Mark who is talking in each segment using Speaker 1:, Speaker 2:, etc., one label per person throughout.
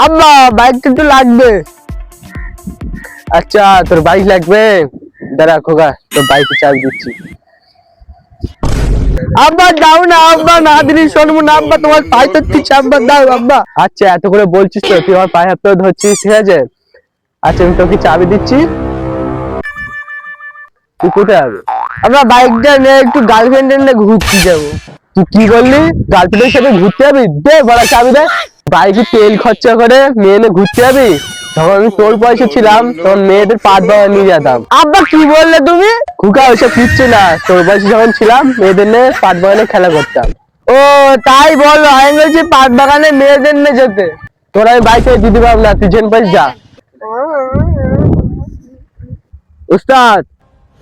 Speaker 1: আব্বা বাইকটা একটু লাগবে।
Speaker 2: আচ্ছা তোর বাইক লাগবে, দাঁড়া খোকা তোর বাইকে চাবি দিচ্ছি।
Speaker 1: আব্বা দাও না, আব্বা না দিলে শুনবো না, আব্বা তোমার পায়ে ধরছি, আব্বা দাও আব্বা।
Speaker 2: আচ্ছা এত করে বলছিস তো, তুই আমার পায়ে হাত ধরে ধরছিস, ঠিক আছে। আচ্ছা আমি তোকে চাবি দিচ্ছি, তুই কোথায় যাবে?
Speaker 1: আমরা বাইকটা নিয়ে একটু গার্লফ্রেন্ডের নিয়ে ঘুরতে যাবো।
Speaker 2: তুই কি বললি, গার্লফ্রেন্ডের সাথে ঘুরতে যাবি? দে বড় চাবি দে। বাইকে তেল খরচা করে মেয়ে নিয়ে ঘুরতে যাবি? যখন আমি তোর বয়সে ছিলাম তখন মেয়েদের পাট বাগান নিয়ে যেতাম।
Speaker 1: আব্বা কি বললে তুমি?
Speaker 2: খুকা ওইসব কিচ্ছু না, তোর বয়সে যখন ছিলাম মেয়েদের নিয়ে পাট বাগানে খেলা করতাম।
Speaker 1: ও তাই বলো, আমি বলছি পাট বাগানে মেয়েদের নিয়ে যেতে।
Speaker 2: তোর আমি বাইকে দিতে পারবো না, তুই জেন পাইস যা। উস্তাদ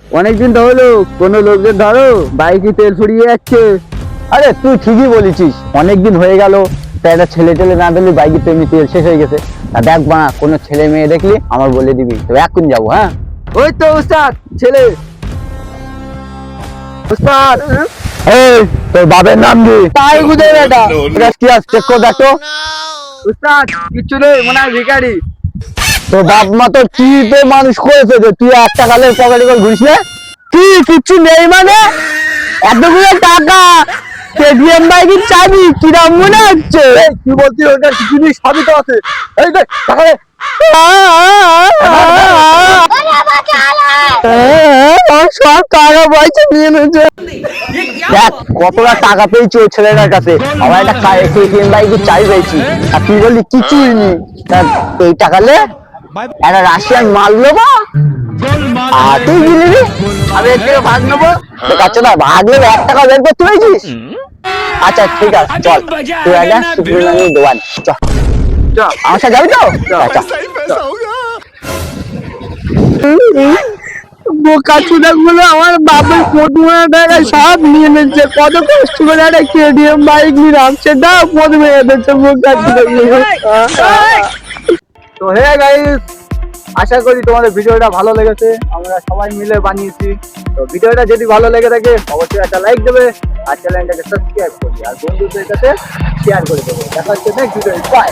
Speaker 2: অনেকদিন তো হলো কোনো লোকদের ধরো বাইকে তেল ফুরিয়ে যাচ্ছে। আরে তুই ঠিকই বলেছিস, অনেকদিন হয়ে গেল, তা একটা ছেলে টেলে না দিলি বাইকে তো এমনি তেল শেষ হয়ে গেছে। তা দেখ মা, কোনো ছেলে মেয়ে দেখলি আমার বলে দিবি, তবে এখন যাবো। হ্যাঁ
Speaker 1: ওই তো উস্তাদ ছেলে।
Speaker 2: উস্তাদ এই তোর বাবার নাম কি?
Speaker 1: তাই বুঝে বেটা।
Speaker 2: কি আছে চেক করে দেখো।
Speaker 1: উস্তাদ কিচ্ছু নেই, মনে হয় ভিখারি।
Speaker 2: তোর বাপ মা তো কি মানুষ করেছে যে তুই একটা কালের পকেটে করে ঘুরিস না?
Speaker 1: কি কিচ্ছু নেই মানে? এতগুলো টাকা, কেটিএম বাইকের চাবি, কিরম মনে হচ্ছে?
Speaker 2: কি বলছি, ওটা কিছু নেই, সবই তো আছে। এই দেখ টাকা দে।
Speaker 1: সব টাকা পয়সা নিয়ে নিয়েছে।
Speaker 2: দেখ কতটা টাকা পেয়েছি ওই ছেলেটার কাছে, আমার একটা কেটিএম বাইকের চাবি পেয়েছি, আর তুই বললি কিছুই নি। তা এই টাকালে একটা রাশিয়ান মাল নেবো, আর তুই দিলি আমি এর থেকে ভাগ নেবো। আচ্ছা না, ভাগ নেবো, 1 টাকা বের করতে পেরেছিস? আচ্ছা ঠিক আছে চল, তুই একটা সুপ্রিম দোকান চল, আমার সাথে যাবি তো?
Speaker 1: বোকা চুদা গুলো আমার বাপের 15 টাকা সব নিয়ে নিচ্ছে। কত কষ্ট করে একটা কেটিএম বাইক নিলাম, সেটা প্রথমে এনেছে বোকা চুদা গুলো।
Speaker 2: তো হে গাইস, আশা করি তোমাদের ভিডিওটা ভালো লেগেছে, আমরা সবাই মিলে বানিয়েছি। তো ভিডিওটা যদি ভালো লেগে থাকে অবশ্যই একটা লাইক দেবে, আর চ্যানেলটাকে সাবস্ক্রাইব করবে, আর বন্ধুদের কাছে শেয়ার করে দেবে। দেখা হচ্ছে নেক্সট ভিডিও। বাই।